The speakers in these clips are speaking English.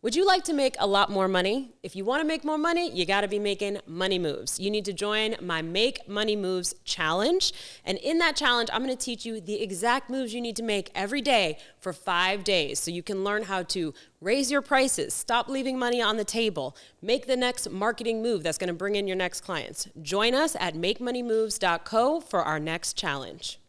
Would you like to make a lot more money? If you want to make more money, you got to be making money moves. You need to join my Make Money Moves challenge. And in that challenge, I'm going to teach you the exact moves you need to make every day for 5 days so you can learn how to raise your prices, stop leaving money on the table, make the next marketing move that's going to bring in your next clients. Join us at makemoneymoves.co for our next challenge.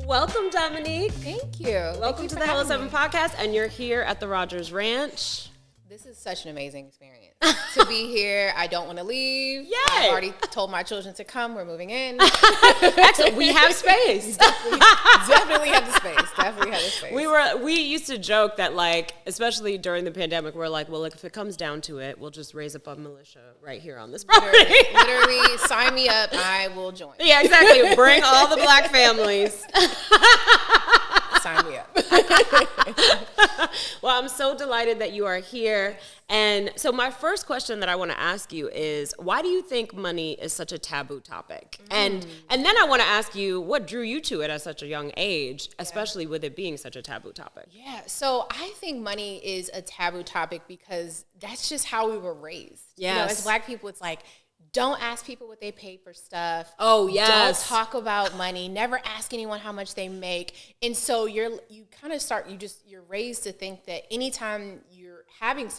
Welcome, Dominique. Thank you. Welcome to the Hello 7 podcast, and you're here at the Rogers Ranch. This is such an amazing experience. To be here, I don't want to leave. Yay! I've already told my children to come. We're moving in. Excellent. We have space. Definitely have the space. Definitely have the space. We used to joke that, like, especially during the pandemic, we're like, well, if it comes down to it, we'll just raise up a militia right here on this property. Literally, sign me up. I will join. Yeah, exactly. Bring all the black families. Sign me up. Well, I'm so delighted that you are here. And so my first question that I want to ask you is, why do you think money is such a taboo topic? And then I want to ask you, what drew you to it at such a young age, especially with it being such a taboo topic? Yeah, so I think money is a taboo topic because that's just how we were raised. Yes. You know, as black people, it's like, don't ask people what they pay for stuff. Oh, yes. Don't talk about money. Never ask anyone how much they make. And so you're raised to think that anytime you're having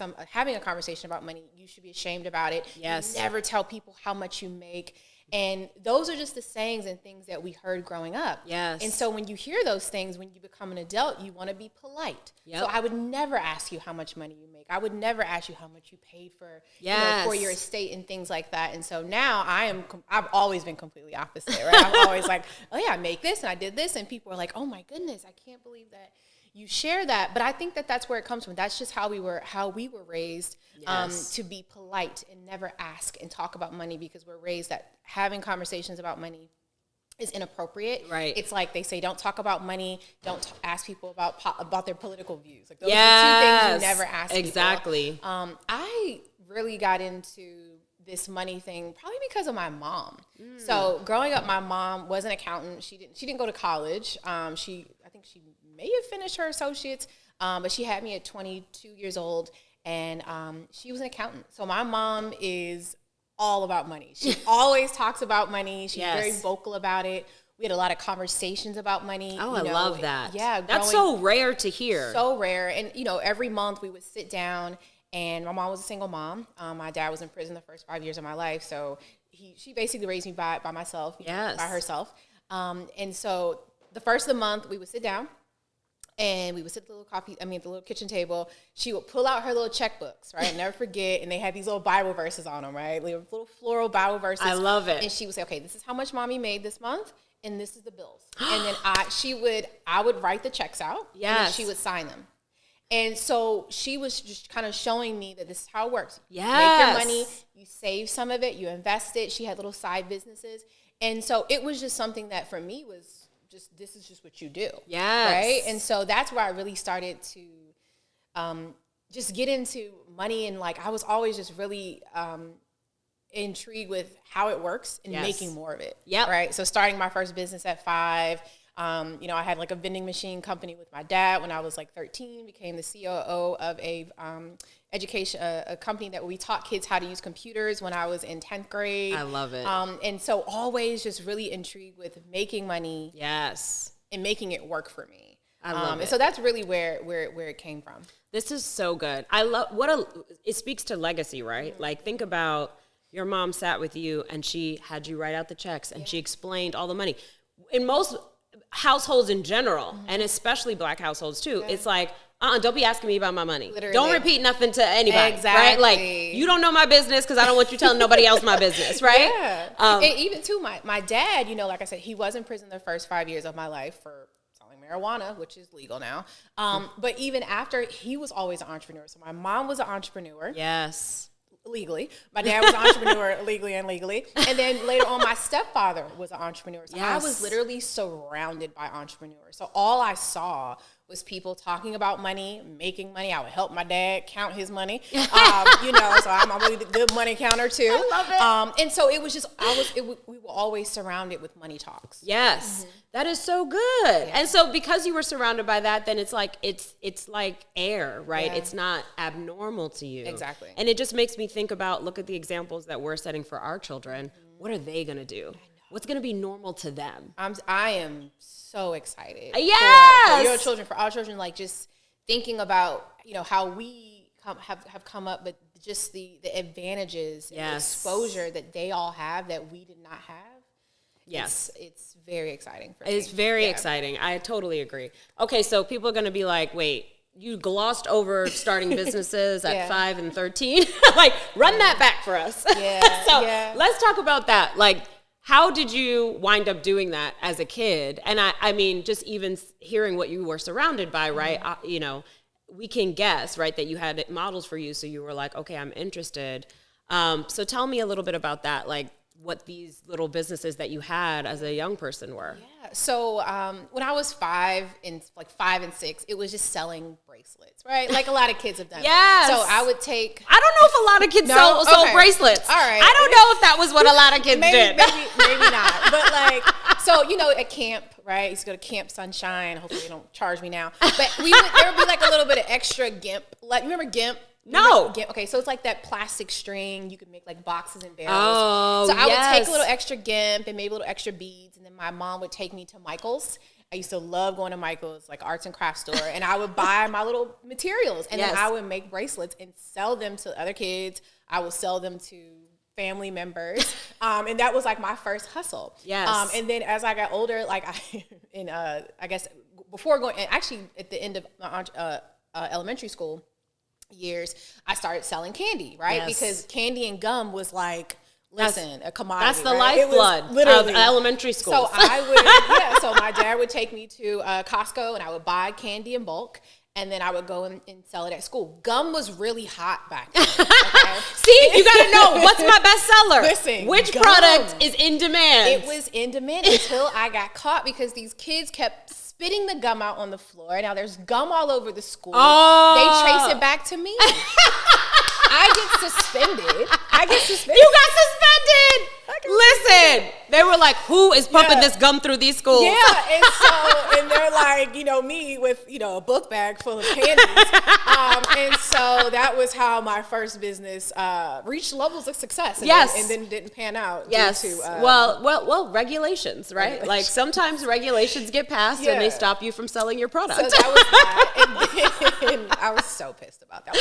a conversation about money, you should be ashamed about it. Yes. You never tell people how much you make. And those are just the sayings and things that we heard growing up. Yes. And so when you hear those things, when you become an adult, you want to be polite. Yep. So I would never ask you how much money you make. I would never ask you how much you paid for, for your estate and things like that. And so now I've always been completely opposite, right? I'm always like, oh yeah, I make this and I did this. And people are like, oh my goodness, I can't believe that you share that. But I think that that's where it comes from. That's just how we were raised, to be polite and never ask and talk about money, because we're raised that having conversations about money is inappropriate. Right. It's like they say, don't talk about money. Don't ask people about their political views. Like those are the two things you never ask people. Exactly. I really got into this money thing probably because of my mom. So growing up, my mom was an accountant. She didn't go to college. I think she may have finished her associates, but she had me at 22 years old, and she was an accountant. So my mom is all about money. She always talks about money. She's very vocal about it. We had a lot of conversations about money. Oh, I love that. Yeah. That's so rare to hear. So rare. And, every month we would sit down, and my mom was a single mom. My dad was in prison the first 5 years of my life. So she basically raised me by myself, by herself. And so the first of the month we would sit down, and we would sit at the little kitchen table. She would pull out her little checkbooks, right? Never forget. And they had these little Bible verses on them, right? Little floral Bible verses. I love it. And she would say, okay, this is how much mommy made this month, and this is the bills. And then I would write the checks out. Yes. And then she would sign them. And so she was just kind of showing me that this is how it works. Yes. You make your money, you save some of it, you invest it. She had little side businesses. And so it was just something that for me was this is just what you do. Yes. Right? And so that's where I really started to just get into money. And like, I was always just really intrigued with how it works and making more of it. Yep. Right? So starting my first business at 5, I had like a vending machine company with my dad when I was like 13, became the COO of a company that we taught kids how to use computers when I was in 10th grade. I love it. And so always just really intrigued with making money. Yes. And making it work for me. I love it. And so that's really where it came from. This is so good. I love it speaks to legacy, right? Mm-hmm. Like, think about your mom sat with you and she had you write out the checks and she explained all the money. In most households in general, and especially black households too, it's like, don't be asking me about my money. Literally. Don't repeat nothing to anybody. Exactly. Right? Like, you don't know my business because I don't want you telling nobody else my business, right? Yeah. And even too, my dad, like I said, he was in prison the first 5 years of my life for selling marijuana, which is legal now. But even after, he was always an entrepreneur. So my mom was an entrepreneur. Yes. Legally. My dad was an entrepreneur legally and legally. And then later on, my stepfather was an entrepreneur. So I was literally surrounded by entrepreneurs. So all I saw was people talking about money, making money. I would help my dad count his money, so I'm a really good money counter too. I love it. And so it was just, we were always surrounded with money talks. Yes, that is so good. Yeah. And so because you were surrounded by that, then it's like air, right? Yeah. It's not abnormal to you. Exactly. And it just makes me think about, look at the examples that we're setting for our children. What are they going to do? What's going to be normal to them? I am so excited. Yes. For your children, for our children, like just thinking about, how we have come up, but just the advantages and the exposure that they all have that we did not have. Yes. It's very exciting for me. It's very exciting. I totally agree. Okay, so people are going to be like, wait, you glossed over starting businesses at 5 and 13. Like, run that back for us. Yeah. So let's talk about that. Like, how did you wind up doing that as a kid? And I mean, just even hearing what you were surrounded by, right? We can guess, right, that you had models for you. So you were like, okay, I'm interested. So tell me a little bit about that, like what these little businesses that you had as a young person were. Yeah. So when I was 5 and 6, it was just selling bracelets, right? Like a lot of kids have done. Yes. So I would take. I don't know if a lot of kids sold bracelets. All right. I don't know if that was what a lot of kids did. Maybe not. But like, so at camp, right? I used to go to Camp Sunshine. Hopefully they don't charge me now. But there would be like a little bit of extra GIMP. Like, you remember GIMP? No. Okay, so it's like that plastic string. You could make like boxes and barrels. Oh, so I would take a little extra GIMP and maybe a little extra beads, and then my mom would take me to Michael's. I used to love going to Michael's, like arts and crafts store, and I would buy my little materials, and then I would make bracelets and sell them to other kids. I would sell them to family members, and that was like my first hustle. Yes. And then as I got older, like I guess before going, and actually at the end of my elementary school years, I started selling candy, right? Yes. Because candy and gum was like, a commodity. That's the right? lifeblood of elementary school. So I would, so my dad would take me to Costco, and I would buy candy in bulk, and then I would go and sell it at school. Gum was really hot back then. Okay? See, you gotta know what's my bestseller. Listen, which gum. Product is in demand? It was in demand until I got caught because these kids kept spitting the gum out on the floor. Now there's gum all over the school. Oh. They trace it back to me. I get suspended. You got suspended. Listen, they were like, who is pumping this gum through these schools? Yeah, and they're like, me with, a book bag full of candies. And so that was how my first business reached levels of success. And then didn't pan out. Yes. Due to, well, regulations, right? Like sometimes regulations get passed and they stop you from selling your product. So that was that. And I was so pissed about that.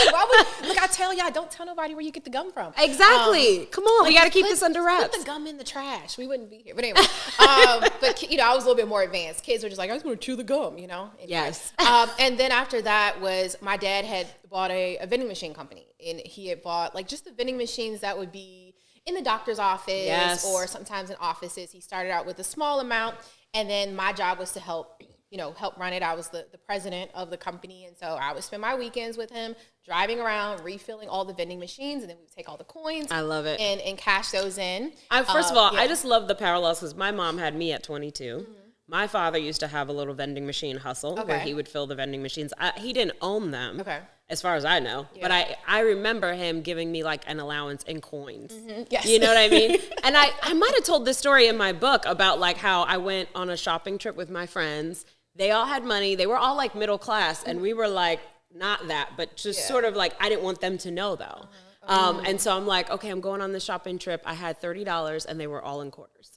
Like, I tell y'all, don't tell nobody where you get the gum from. Exactly. Come on, we got to keep this under wraps. Put the gum in the trash. We wouldn't be here. But anyway, I was a little bit more advanced. Kids were just like, I just want to chew the gum, Anyway. Yes. And then after that was my dad had bought a vending machine company, and he had bought like just the vending machines that would be in the doctor's office or sometimes in offices. He started out with a small amount, and then my job was to help run it. I was the president of the company, and so I would spend my weekends with him, driving around, refilling all the vending machines, and then we would take all the coins. I love it. And cash those in. First of all, I just love the parallels because my mom had me at 22. Mm-hmm. My father used to have a little vending machine hustle where he would fill the vending machines. He didn't own them, as far as I know. Yeah. But I remember him giving me like an allowance in coins. Mm-hmm. Yes. You know what I mean? And I might have told this story in my book about like how I went on a shopping trip with my friends. They all had money. They were all like middle class, and we were like not that, but just sort of like I didn't want them to know though. And so I'm like, okay, I'm going on this shopping trip. I had $30, and they were all in quarters.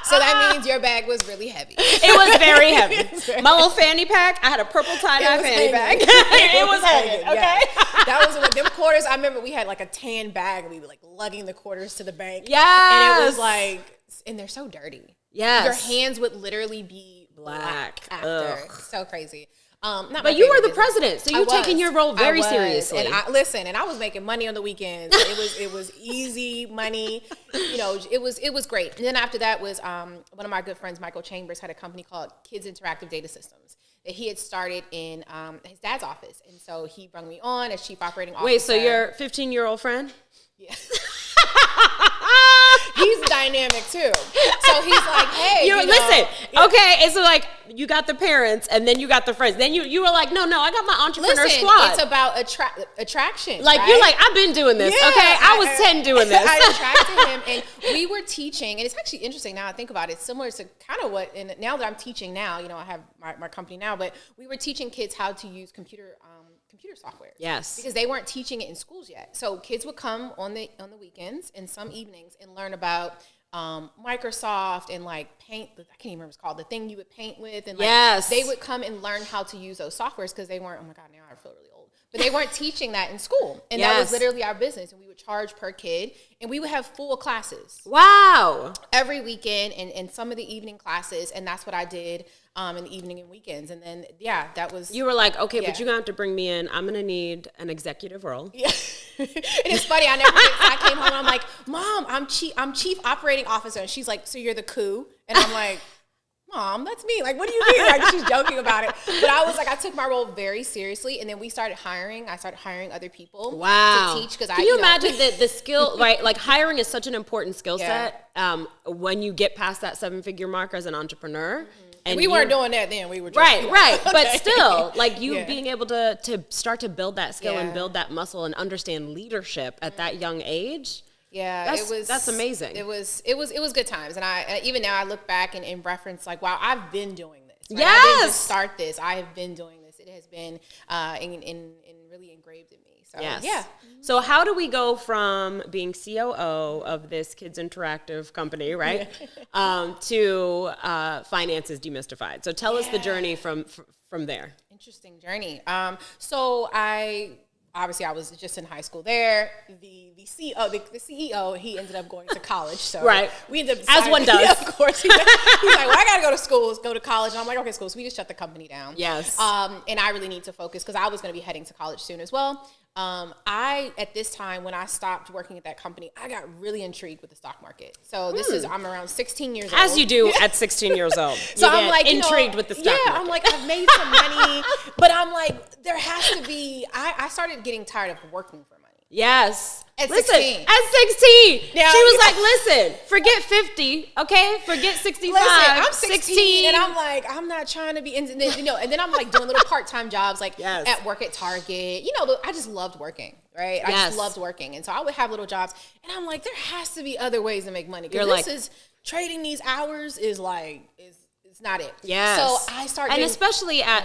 So that means your bag was really heavy. It was very heavy. My little fanny pack, I had a purple tie-dye fanny bag. It was hanging, okay? Yeah. That was them quarters. I remember we had like a tan bag, and we were like lugging the quarters to the bank. Yes. And it was like, and they're so dirty. Yes. Your hands would literally be black after. So crazy. But you were the president, so you're taking your role very seriously. And I was making money on the weekends. It was easy money. It was great. And then after that was one of my good friends, Michael Chambers, had a company called Kids Interactive Data Systems that he had started in his dad's office. And so he brought me on as chief operating officer. Wait, so your 15-year-old friend? Yeah. he's dynamic too. So he's like, hey, listen, okay, it's like you got the parents and then you got the friends. Then you were like, no, I got my entrepreneur squad. It's about attraction. Like, right? you're like, I've been doing this. Yeah, okay, I was 10 doing this. I attracted him, and we were teaching, and it's actually interesting now I think about it. It's similar to kind of what, and now that I'm teaching now, I have my company now, but we were teaching kids how to use computer software. Yes. Because they weren't teaching it in schools yet. So kids would come on the weekends and some evenings and learn about Microsoft and like Paint. I can't even remember what it's called. The thing you would paint with. And like they would come and learn how to use those softwares because they weren't, oh my God, now I feel really old. But they weren't teaching that in school. And that was literally our business. And we would charge per kid. And we would have full classes. Wow. Every weekend and some of the evening classes. And that's what I did in the evening and weekends. And then, that was... You were like, okay, but you're going to have to bring me in. I'm going to need an executive role. Yeah. And it's funny. I came home and I'm like, Mom, I'm chief operating officer. And she's like, so you're the coup? And I'm like... Mom, that's me. Like, what do you mean? Like, she's joking about it. But I was like, I took my role very seriously. And then we started hiring. I started hiring other people to teach. Can you imagine the skill, right? Like, hiring is such an important skill set when you get past that 7-figure mark as an entrepreneur. Mm-hmm. And we weren't doing that then. We were just right. Okay. But still, like being able to start to build that skill and build that muscle and understand leadership at that young age. Yeah, that's amazing. It was good times, and I even now I look back and reference like, wow, I've been doing this. Right? Yes, I didn't just start this. I have been doing this. It has been in really engraved in me. So yeah. So how do we go from being COO of this Kids Interactive company, right, to Finances Demystified? So tell us the journey from there. Interesting journey. So Obviously, I was just in high school there. The CEO, he ended up going to college. So we ended up as one does. Yeah, of course. He's like, well, I got to go to college. And I'm like, okay, cool. So we just shut the company down. Yes. And I really need to focus because I was going to be heading to college soon as well. At this time, when I stopped working at that company, I got really intrigued with the stock market. So I'm around 16 years old. As you do at 16 years old. So I'm like, intrigued with the stock market. I'm like, I've made some money, but I'm like, there has to be, I started getting tired of working for money. Yes. At 16. At 16. Now, she was like, listen, forget 50, okay? Forget 65. Listen, I'm 16 and I'm like, I'm not trying to be, and then I'm like doing little part-time jobs, like at work at Target. I just loved working, right? I just loved working. And so I would have little jobs and I'm like, there has to be other ways to make money. Because trading these hours is it's not it. Yes. So I started. And especially at,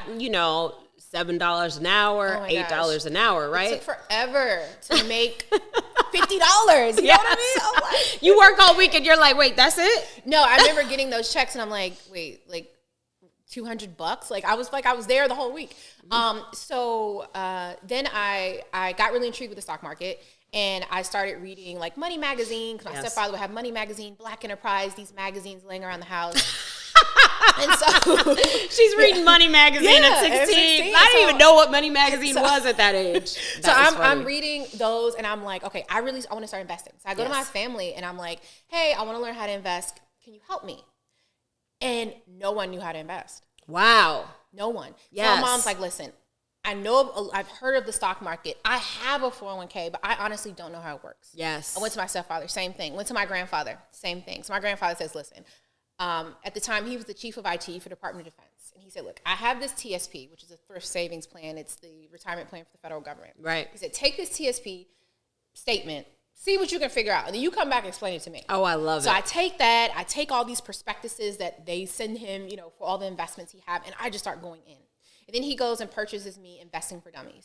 $7 an hour, $8 an hour, right? It took forever to make $50. You know what I mean? I'm like, you work all week and you're like, wait, that's it? No, I remember getting those checks and I'm like, wait, like $200? Like I was there the whole week. So then I got really intrigued with the stock market. And I started reading like Money Magazine because my stepfather would have Money Magazine, Black Enterprise, these magazines laying around the house. And so she's reading Money Magazine at 16. I didn't even know what Money Magazine was at that age. I'm reading those and I'm like, okay, I want to start investing. So I go to my family and I'm like, hey, I want to learn how to invest. Can you help me? And no one knew how to invest. Wow. No one. Yes. So my mom's like, listen, I've heard of the stock market. I have a 401k, but I honestly don't know how it works. Yes. I went to my stepfather, same thing. Went to my grandfather, same thing. So my grandfather says, listen, at the time he was the chief of IT for the Department of Defense. And he said, look, I have this TSP, which is a thrift savings plan. It's the retirement plan for the federal government. Right. He said, take this TSP statement, see what you can figure out. And then you come back and explain it to me. Oh, I love it. So I take that. I take all these prospectuses that they send him, for all the investments he have. And I just start going in. And then he goes and purchases me Investing for Dummies.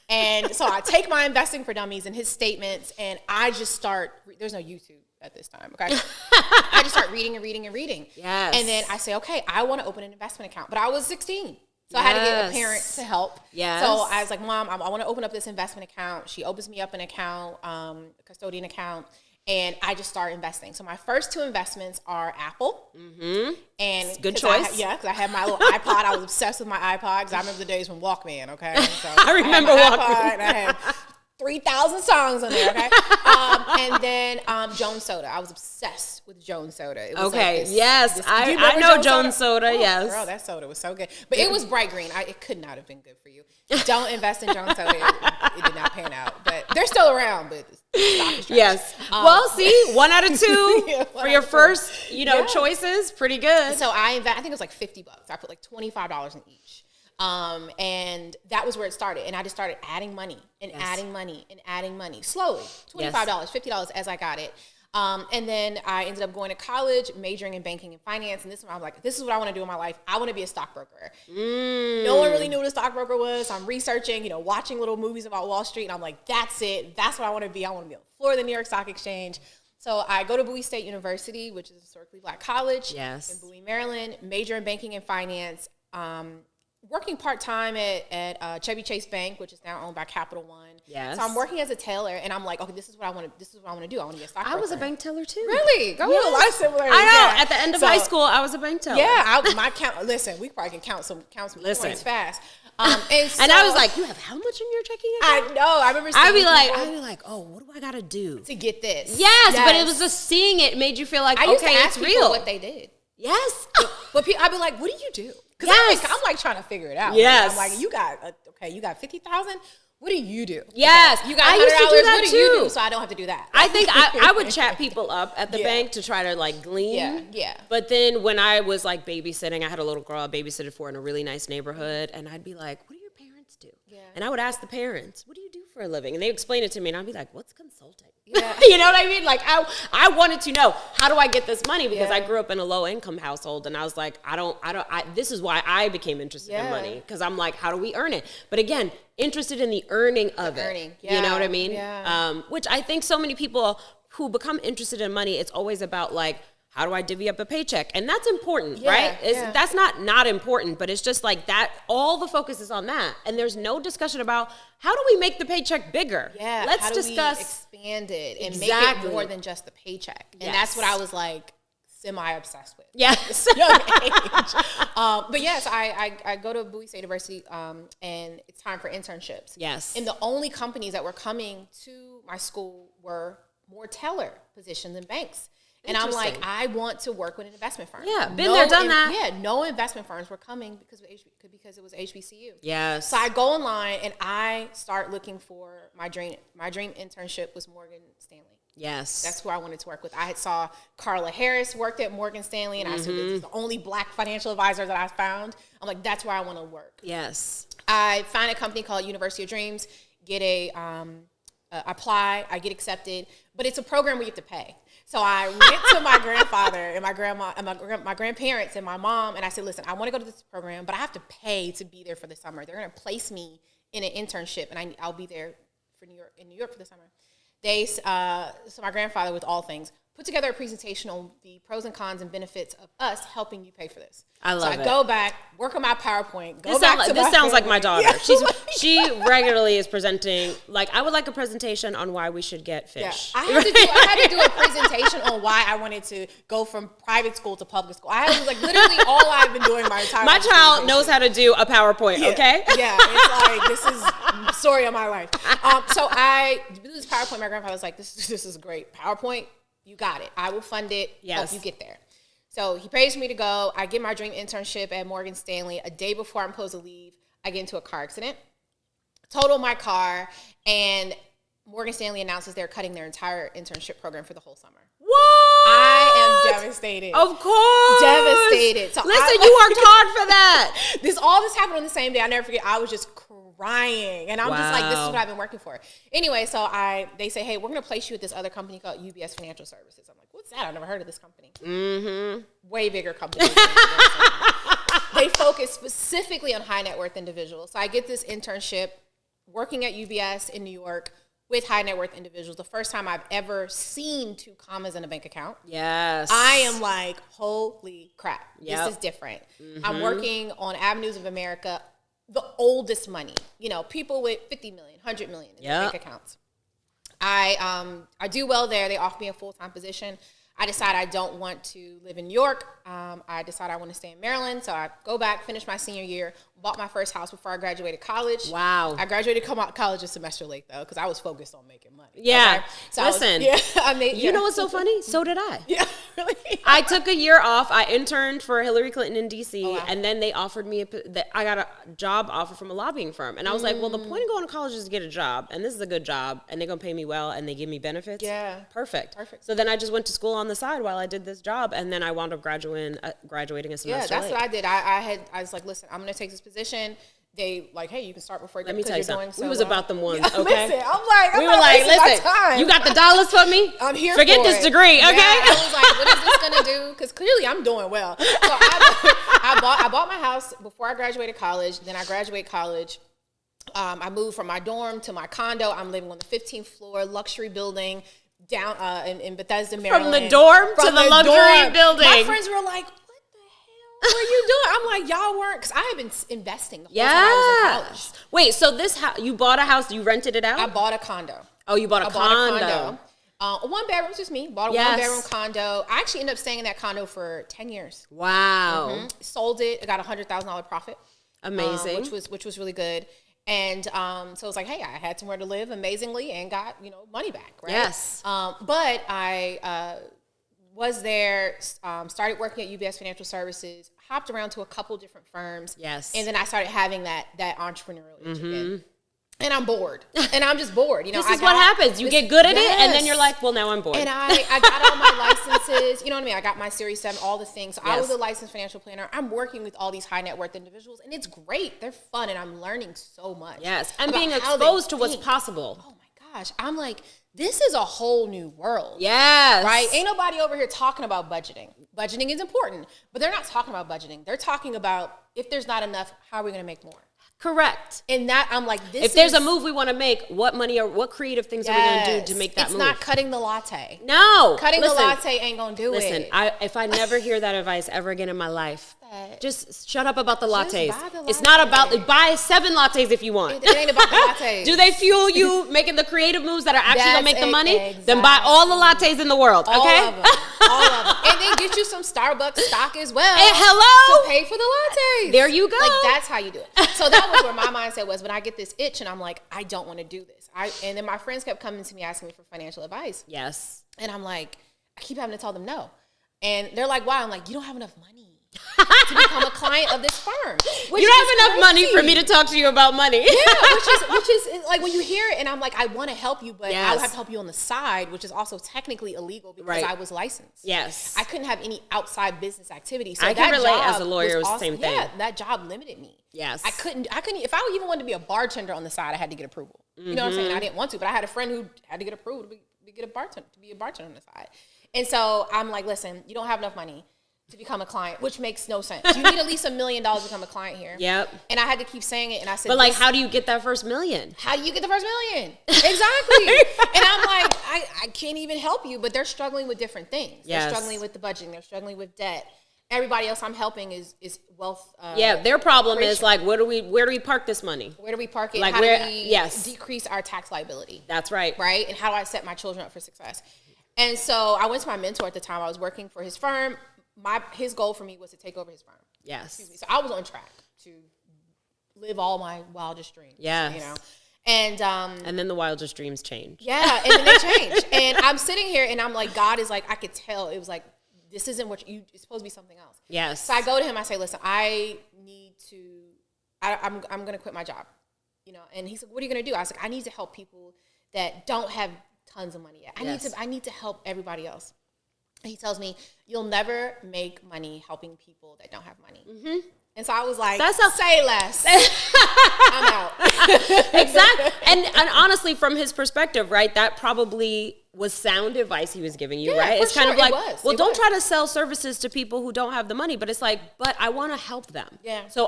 And so I take my Investing for Dummies and his statements, and I just start, there's no YouTube at this time, okay? I just start reading and reading and reading. Yes. And then I say, okay, I want to open an investment account. But I was 16. So I had to get a parent to help. Yes. So I was like, Mom, I want to open up this investment account. She opens me up an account, a custodian account. And I just start investing. So my first 2 investments are Apple. Mm-hmm. And good choice. Because I had my little iPod. I was obsessed with my iPod because I remember the days when Walkman, okay? So I remember Walkman. I had 3,000 songs on there, okay? And then Jones Soda. I was obsessed with Jones Soda. It was I know Jones Soda, yes. Girl, that soda was so good. But it was bright green. It could not have been good for you. Don't invest in Jones Soda. It did not pan out. But they're still around, but the stock is trash. Yes. Well, see, 1 out of 2 for your first, choices. Pretty good. So I think it was like $50. I put like $25 in each. And that was where it started. And I just started adding money and adding money and adding money slowly. $25, $50 as I got it. And then I ended up going to college, majoring in banking and finance. And this is when I was like, this is what I want to do in my life. I want to be a stockbroker. No one really knew what a stockbroker was. I'm researching, watching little movies about Wall Street. And I'm like, that's it. That's what I want to be. I want to be on the floor of the New York Stock Exchange. So I go to Bowie State University, which is a historically black college in Bowie, Maryland, major in banking and finance. Working part-time at Chevy Chase Bank, which is now owned by Capital One. Yes. So I'm working as a teller, and I'm like, okay, this is what I want to do. I want to be a stockbroker. I was a bank teller too. Really? Go with a lot of similarities. I know. At the end of high school, I was a bank teller. Yeah. My count. Listen, we probably can count some points fast. And I was like, you have how much in your checking account? I know. I remember. I'd be like, oh, what do I gotta do to get this? Yes, but it was just seeing it made you feel like, I used to it's ask real. What they did. Yes. But I'd be like, what do you do? Because I'm like trying to figure it out. Yes. I'm like, you got 50,000. What do you do? Yes. Okay. You got $100. I used to do that what do you do? So I don't have to do that. I think I would chat people up at the bank to try to like glean. Yeah. But then when I was like babysitting, I had a little girl I babysitted for in a really nice neighborhood. And I'd be like, what do your parents do? Yeah. And I would ask the parents, what do you do for a living? And they explain it to me. And I'd be like, what's consulting? Yeah. You know what I mean? Like I wanted to know, how do I get this money? Because I grew up in a low income household, and I was like, this is why I became interested in money. Because I'm like, how do we earn it? But again, interested in the earning of it. You know what I mean? Yeah. Which I think so many people who become interested in money, it's always about like, how do I divvy up a paycheck? And that's important, right? That's not important, but it's just like that, all the focus is on that. And there's no discussion about how do we make the paycheck bigger? Yeah, let's how do discuss. We expand it and make it more than just the paycheck. And that's what I was like semi-obsessed with. Yes. Young age. But yes, I go to Bowie State University and it's time for internships. Yes. And the only companies that were coming to my school were more teller positions than banks. And I'm like, I want to work with an investment firm. Yeah, been there, done that. Yeah, no investment firms were coming because it was HBCU. Yes. So I go online and I start looking for my dream. My dream internship was Morgan Stanley. Yes. That's who I wanted to work with. I saw Carla Harris worked at Morgan Stanley, and I said, this is the only black financial advisor that I found. I'm like, that's where I want to work. Yes. I find a company called University of Dreams, get apply, I get accepted, but it's a program where you have to pay. So I went to my grandfather and my grandma and my grandparents and my mom, and I said, listen, I want to go to this program, but I have to pay to be there for the summer. They're going to place me in an internship, and I'll be there in New York for the summer. So my grandfather, with all things, put together a presentation on the pros and cons and benefits of us helping you pay for this. I love it. So I go back, work on my PowerPoint, This sounds like my daughter. Yeah. She regularly is presenting, like, I would like a presentation on why we should get fish. Yeah. I had to do a presentation on why I wanted to go from private school to public school. I was like, literally all I've been doing my entire life. My child knows how to do a PowerPoint, okay? Yeah, it's like, this is story of my life. So I do this PowerPoint. My grandfather was like, this is great. PowerPoint, you got it. I will fund it. Help you get there. So he pays for me to go. I get my dream internship at Morgan Stanley. A day before I'm supposed to leave, I get into a car accident, total my car, and Morgan Stanley announces they're cutting their entire internship program for the whole summer. What? I am devastated. Of course. Devastated. So listen, you worked hard for that. All this happened on the same day. I'll never forget. I was just crying. And I'm just like, this is what I've been working for. Anyway, so they say, hey, we're going to place you at this other company called UBS Financial Services. I'm like, what's that? I've never heard of this company. Mm-hmm. Way bigger company. They focus specifically on high net worth individuals. So I get this internship working at UBS in New York with high net worth individuals. The first time I've ever seen 2 commas in a bank account. Yes. I am like, holy crap. This is different. Mm-hmm. I'm working on Avenues of America, the oldest money, people with 50 million, 100 million in their bank accounts. I do well there. They offer me a full-time position. I decide I don't want to live in New York. I decide I want to stay in Maryland. So I go back, finish my senior year, bought my first house before I graduated college. Wow. I graduated college a semester late, though, because I was focused on making money. Yeah. Okay? So listen, you know what's so funny? So did I. Yeah, really? I took a year off. I interned for Hillary Clinton in D.C., wow. and then they offered me I got a job offer from a lobbying firm. And I was like, well, the point of going to college is to get a job, and this is a good job, and they're going to pay me well, and they give me benefits. Yeah. Perfect. So then I just went to school on the side while I did this job, and then I wound up graduating a semester Yeah, that's late. what I did. I was like, listen, I'm going to take this position. They like, hey, you can start before you Let me tell you something. We was well. about them ones, Yeah, okay? Listen, I'm like, we were like, listen, you got the dollars for me? I'm here Forget for this it. degree, okay? Yeah, I was like, what is this going to do? Because clearly I'm doing well. So I bought my house before I graduated college. Then I graduated college. I moved from my dorm to my condo. I'm living on the 15th floor, luxury building down in Bethesda, Maryland. From the dorm to the luxury building. My friends were like, what were you doing? I'm like, y'all weren't, because I had been investing the whole time I was in college. Wait, so this house, you bought a house, you rented it out? I bought a condo. Oh, you bought a condo. A one bedroom, just me. Bought a one bedroom condo. I actually ended up staying in that condo for 10 years. Wow. Mm-hmm. Sold it. I got $100,000 profit. Amazing. Which was really good. And so it was like, hey, I had somewhere to live amazingly and got, money back, right? Yes. But I was there, started working at UBS Financial Services, hopped around to a couple different firms. Yes. And then I started having that entrepreneurial itch again. And I'm bored. And I'm just bored. This is what happens. You get good at it, and then you're like, well, now I'm bored. And I got all my licenses. You know what I mean? I got my Series 7, all the things. So I was a licensed financial planner. I'm working with all these high net worth individuals, and it's great. They're fun, and I'm learning so much. Yes, and being exposed to what's possible. Oh, my gosh. I'm like, this is a whole new world. Yes. Right? Ain't nobody over here talking about budgeting. Budgeting is important, but they're not talking about budgeting. They're talking about if there's not enough, how are we going to make more? Correct. And that I'm like, if there's a move we want to make, what money or what creative things are we going to do to make that move? It's not cutting the latte. No. Cutting the latte ain't going to do it. Listen, if I never hear that advice ever again in my life, just shut up about the lattes. It's not about, buy 7 lattes if you want. It ain't about the lattes. Do they fuel you making the creative moves that are actually going to make the money? Exactly. Then buy all the lattes in the world, okay? All of them. All of them. And then get you some Starbucks stock as well. Hey, hello? To pay for the lattes. There you go. Like, that's how you do it. So that was where my mindset was when I get this itch and I'm like, I don't want to do this. And then my friends kept coming to me asking me for financial advice. Yes. And I'm like, I keep having to tell them no. And they're like, why? I'm like, you don't have enough money to become a client of this firm. You don't have enough money for me to talk to you about money. Yeah, which is like when you hear it and I'm like, I want to help you, but I would have to help you on the side, which is also technically illegal because I was licensed. Yes. I couldn't have any outside business activity. So I can relate as a lawyer, it was the same thing. Yeah, that job limited me. Yes. I couldn't, if I even wanted to be a bartender on the side, I had to get approval. You know what I'm saying? I didn't want to, but I had a friend who had to get approved to be a bartender on the side. And so I'm like, listen, you don't have enough money to become a client, which makes no sense. You need at least $1 million to become a client here. Yep. And I had to keep saying it, and I said, but like, how do you get that first $1 million? How do you get the first $1 million? Exactly. And I'm like, I can't even help you, but they're struggling with different things. Yes. They're struggling with the budgeting. They're struggling with debt. Everybody else I'm helping is wealth. Their problem is like, where do we park this money? Where do we park it? Like, how do we decrease our tax liability? That's right. Right? And how do I set my children up for success? And so I went to my mentor at the time. I was working for his firm. His goal for me was to take over his firm. Yes. Excuse me. So I was on track to live all my wildest dreams. Yeah. You know? And then the wildest dreams change. Yeah, and then they change. And I'm sitting here and I'm like, God is like, I could tell. It was like, this isn't what it's supposed to be something else. Yes. So I go to him, I say, listen, I'm going to quit my job. And he's like, what are you going to do? I was like, I need to help people that don't have tons of money yet. I need to help everybody else. And he tells me, you'll never make money helping people that don't have money. Mm-hmm. And so I was like, say less. I'm out. Exactly. And honestly, from his perspective, right, that probably was sound advice he was giving you, right? It's kind of like, don't try to sell services to people who don't have the money. But it's like, but I want to help them. Yeah. So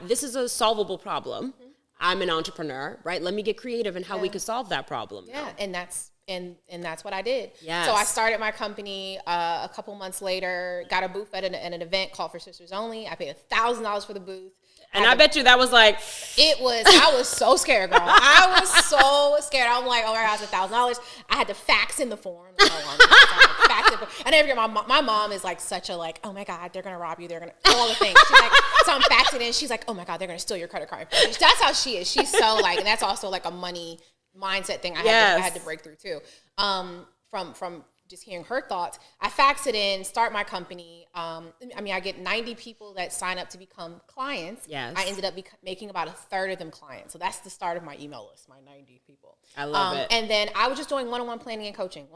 this is a solvable problem. Mm-hmm. I'm an entrepreneur, right? Let me get creative in how we could solve that problem. Yeah, and that's what I did. Yes. So I started my company a couple months later, got a booth at an event called For Sisters Only. I paid $1,000 for the booth. And I bet you that was like, I was so scared, girl. I was so scared. I'm like, oh my gosh, $1,000. I had to fax in the form. I never get my mom is like such a like, oh my God, they're going to rob you. They're going to, all the things. She's like, so I'm faxing in. She's like, oh my God, they're going to steal your credit card. That's how she is. She's so like, and that's also like a money mindset thing I had to break through too. From just hearing her thoughts, I fax it in, start my company. I get 90 people that sign up to become clients. Yes. I ended up making about a third of them clients. So that's the start of my email list, my 90 people. I love it. And then I was just doing one-on-one planning and coaching.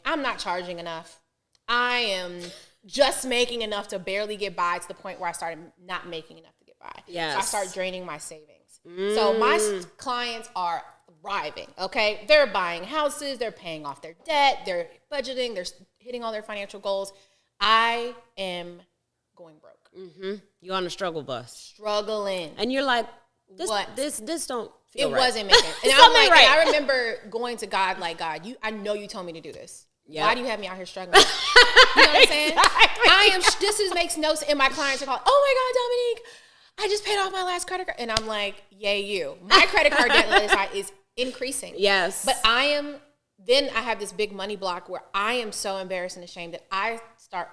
I'm not charging enough. I am just making enough to barely get by, to the point where I started not making enough to get by. Yes. So I started draining my savings. So my clients are thriving, okay? They're buying houses, they're paying off their debt, they're budgeting, they're hitting all their financial goals. I am going broke. Mm-hmm. You're on a struggle bus. Struggling. And you're like, this don't feel right. It wasn't making. And I'm like, right. And I remember going to God, like, God, I know you told me to do this. Yep. Why do you have me out here struggling? You know what I'm saying? Exactly. Makes no sense. And my clients are calling, oh my God, Dominique, I just paid off my last credit card. And I'm like, yay, you. My credit card debt is increasing. Yes. But I have this big money block where I am so embarrassed and ashamed that I start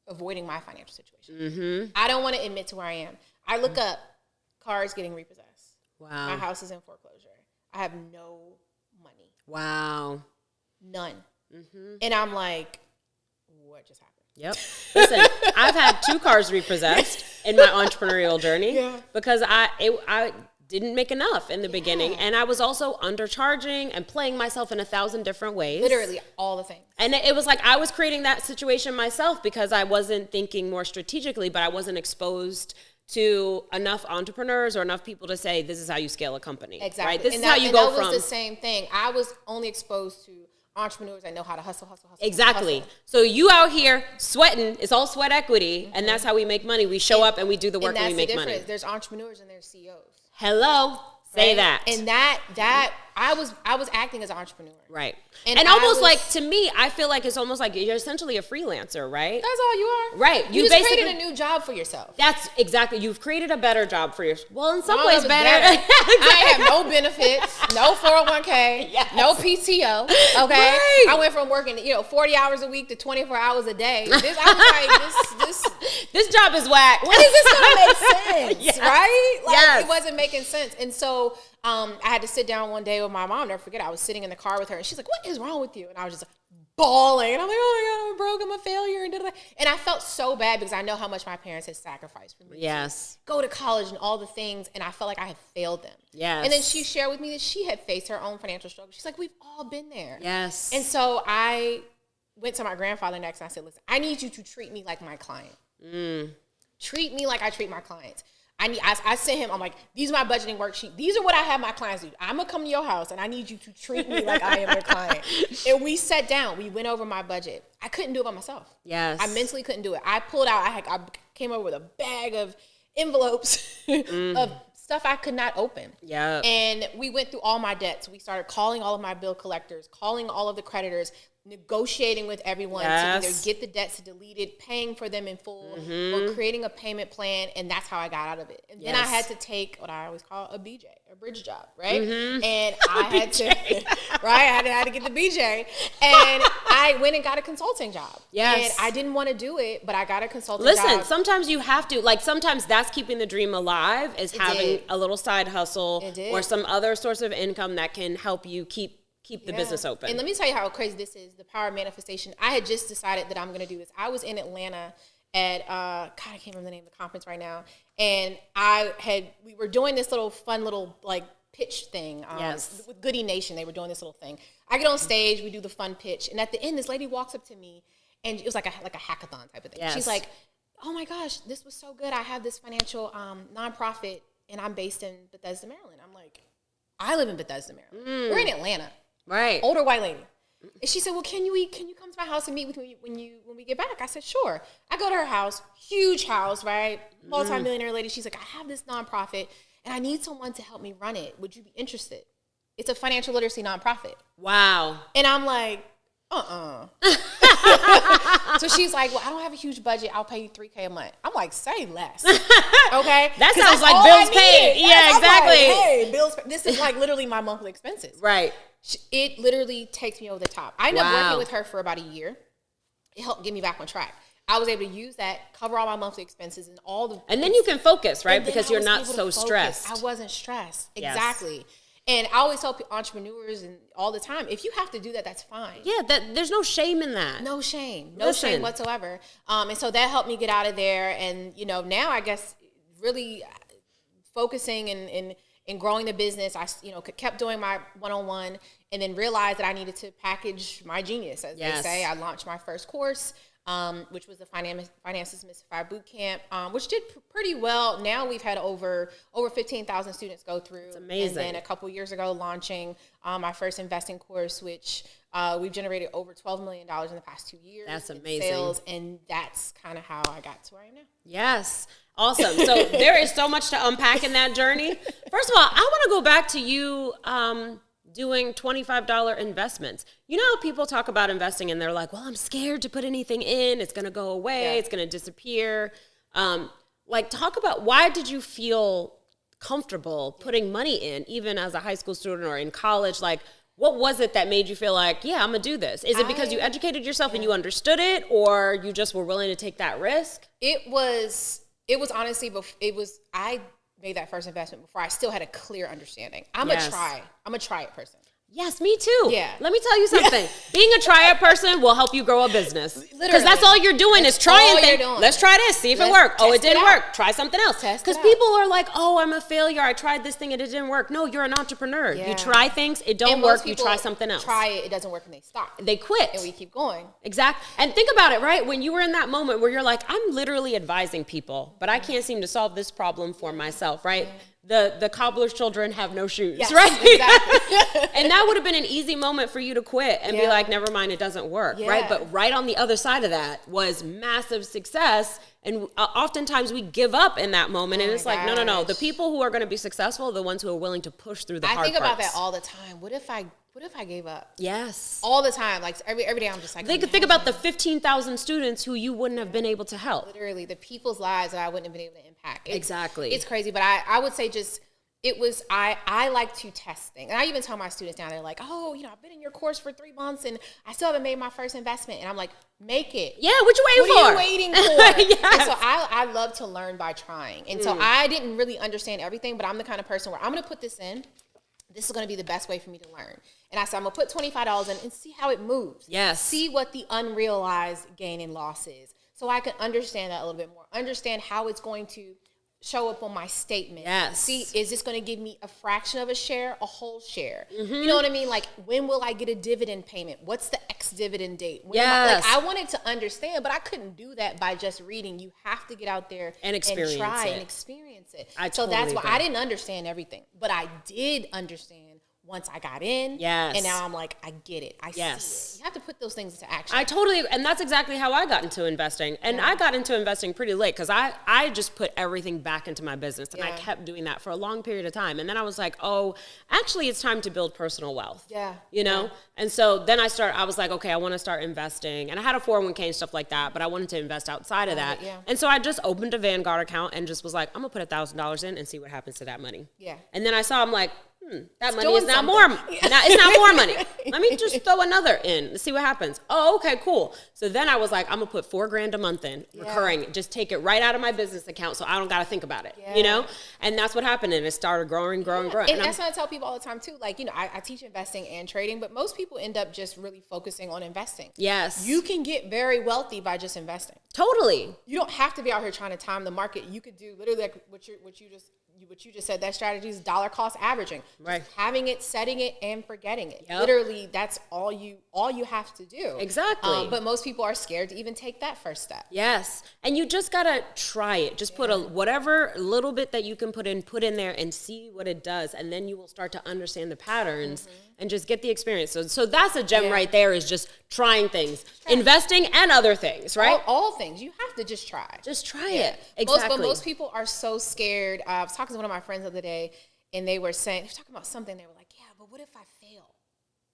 avoiding my financial situation. Mm-hmm. I don't want to admit to where I am. I look up cars getting repossessed. Wow. My house is in foreclosure. I have no money. Wow. None. Mm-hmm. And I'm like, what just happened? Yep. Listen, I've had 2 cars repossessed in my entrepreneurial journey because I didn't make enough in the beginning. And I was also undercharging and playing myself in 1,000 different ways. Literally all the things. And it was like I was creating that situation myself because I wasn't thinking more strategically, but I wasn't exposed to enough entrepreneurs or enough people to say, this is how you scale a company. Exactly. Right? This is how you go from. That was the same thing. I was only exposed to entrepreneurs that know how to hustle. Exactly. So you out here sweating, it's all sweat equity, and that's how we make money. We show up and we do the work and we make money. There's entrepreneurs and there's CEOs. Hello. Say that. And that I was acting as an entrepreneur. Right. And almost like, to me, I feel like it's almost like you're essentially a freelancer, right? That's all you are. Right. You just created a new job for yourself. That's exactly. You've created a better job for yourself. Well, in some ways better. Exactly. I have no benefits, no 401k, no PTO. Okay. Right. I went from working, 40 hours a week to 24 hours a day. This job is whack. When is this gonna make sense? Right? Like, it wasn't making sense. And so I had to sit down one day with my mom. Never forget, I was sitting in the car with her, and she's like, "What is wrong with you?" And I was just bawling. And I'm like, "Oh my God, I'm broke. I'm a failure." And I felt so bad because I know how much my parents had sacrificed for me. Yes. To go to college and all the things, and I felt like I had failed them. Yes. And then she shared with me that she had faced her own financial struggle. She's like, "We've all been there." Yes. And so I went to my grandfather next, and I said, "Listen, I need you to treat me like my client. Treat me like I treat my clients." I sent him, I'm like, these are my budgeting worksheet. These are what I have my clients do. I'm going to come to your house, and I need you to treat me like I am your client. And we sat down. We went over my budget. I couldn't do it by myself. Yes. I mentally couldn't do it. I pulled out, I came over with a bag of envelopes of stuff I could not open. Yeah. And we went through all my debts. We started calling all of my bill collectors, calling all of the creditors, negotiating with everyone to either get the debts deleted, paying for them in full, or creating a payment plan, and that's how I got out of it. And then I had to take what I always call a BJ, a bridge job, right? And I had to, right? I had to get the BJ, and I went and got a consulting job. Yes. And I didn't want to do it, but I got a consulting job. Listen, sometimes you have to, like, sometimes that's keeping the dream alive, is having a little side hustle or some other source of income that can help you keep the business open. And let me tell you how crazy this is, the power of manifestation. I had just decided that I'm going to do this. I was in Atlanta at, God, I can't remember the name of the conference right now. And we were doing this fun little pitch thing. With Goody Nation, they were doing this little thing. I get on stage, we do the fun pitch. And at the end, this lady walks up to me, and it was like a hackathon type of thing. Yes. She's like, "Oh my gosh, this was so good. I have this financial nonprofit, and I'm based in Bethesda, Maryland." I'm like, I live in Bethesda, Maryland. We're in Atlanta. Right. Older white lady. And she said, "Well, can you come to my house and meet with me when we get back?" I said, "Sure." I go to her house, huge house, right? Multi-millionaire lady. She's like, "I have this nonprofit and I need someone to help me run it. Would you be interested? It's a financial literacy nonprofit." Wow. And I'm like, I'm So she's like, well, I don't have a huge budget. I'll pay you $3,000 a month. I'm like, say less. Okay. That sounds like bills paid. Yeah, exactly. Like, hey, bills. This is like literally my monthly expenses. Right. It literally takes me over the top. I ended up working with her for about a year. It helped get me back on track. I was able to use that, cover all my monthly expenses and all the. And then you can focus, right? Because you're not so stressed. I wasn't stressed. Exactly. Yes. And I always tell entrepreneurs and all the time, if you have to do that, that's fine. Yeah, there's no shame in that. No shame. No shame whatsoever. And so that helped me get out of there. And, you know, now I guess really focusing and growing the business, I, you know, kept doing my one-on-one and then realized that I needed to package my genius, as they say. I launched my first course, which was the Finances Mystified Bootcamp, which did pretty well. Now we've had over 15,000 students go through. It's amazing. And then a couple years ago, launching my first investing course, which we've generated over $12 million in the past 2 years. That's amazing. Sales, and that's kind of how I got to where I am now. Yes. Awesome. So there is so much to unpack in that journey. First of all, I want to go back to you doing $25 investments. You know, people talk about investing and they're like, well, I'm scared to put anything in. It's going to go away. It's going to disappear. Like, talk about, why did you feel comfortable putting money in, even as a high school student or in college? Like, what was it that made you feel like, yeah, I'm going to do this? Is it because you educated yourself and you understood it, or you just were willing to take that risk? It was honestly, I made that first investment before I still had a clear understanding. I'm a try it person. Yes, me too. Yeah. Let me tell you something. Being a try it person will help you grow a business. Because that's all you're doing is trying things. Let's try this, see if it works. Oh, it didn't work. Try something else. Because people are like, oh, I'm a failure. I tried this thing and it didn't work. No, you're an entrepreneur. Yeah. You try things, it don't work, you try something else. Try it doesn't work, and they stop. They quit. And we keep going. Exactly. And think about it, right? When you were in that moment where you're like, I'm literally advising people, but I can't seem to solve this problem for myself, right? Yeah. The cobbler's children have no shoes, right? Exactly. And that would have been an easy moment for you to quit and be like, never mind, it doesn't work, right? But right on the other side of that was massive success. And oftentimes we give up in that moment. And it's like, no. The people who are going to be successful are the ones who are willing to push through the hard parts. I think about that all the time. What if I gave up? Yes. All the time. Like every day I'm just like. Think about the 15,000 students who you wouldn't have been able to help. Literally, the people's lives that I wouldn't have been able to impact. Exactly. It's crazy. But I would say I like to test things. And I even tell my students now, they're like, oh, you know, I've been in your course for 3 months and I still haven't made my first investment. And I'm like, make it. Yeah, what you waiting for? What are you waiting for? Yes. And so I love to learn by trying. And so I didn't really understand everything, but I'm the kind of person where I'm going to put this in. This is going to be the best way for me to learn. And I said, I'm going to put $25 in and see how it moves. Yes. See what the unrealized gain and loss is. So I can understand that a little bit more. Understand how it's going to show up on my statement. Yes. See, is this going to give me a fraction of a share, a whole share? Mm-hmm. You know what I mean? Like, when will I get a dividend payment? What's the ex-dividend date? I wanted to understand, but I couldn't do that by just reading. You have to get out there and try and experience it. So that's why I didn't understand everything, but I did understand once I got in. Yes. And now I'm like, I get it. I see it. You have to put those things into action. And that's exactly how I got into investing. And I got into investing pretty late because I just put everything back into my business. And I kept doing that for a long period of time. And then I was like, oh, actually it's time to build personal wealth. Yeah. You know? Yeah. And so then I was like, okay, I want to start investing. And I had a 401k and stuff like that, but I wanted to invest outside of that. Yeah. And so I just opened a Vanguard account and just was like, I'm going to put $1,000 in and see what happens to that money. Yeah. And then I'm like, that money is now more. It's not more money. Let me just throw another in and see what happens. Oh, okay, cool. So then I was like, I'm gonna put $4,000 a month in recurring. Just take it right out of my business account, so I don't gotta think about it. Yeah. You know, and that's what happened, and it started growing. And that's what I tell people all the time too. Like, you know, I teach investing and trading, but most people end up just really focusing on investing. Yes, you can get very wealthy by just investing. Totally. You don't have to be out here trying to time the market. You could do literally like what you just said. That strategy is dollar cost averaging. Right. Just having it, setting it, and forgetting it. Yep. Literally, that's all you have to do. Exactly. But most people are scared to even take that first step. Yes. And you just gotta try it. Just put whatever little bit that you can put in there and see what it does. And then you will start to understand the patterns and just get the experience. So that's a gem right there, is just trying things, investing and other things, right? All things. You have to just try. Just try it. Exactly. But most people are so scared. I was talking to one of my friends the other day, and they were talking about something. They were like, yeah, but what if I fail?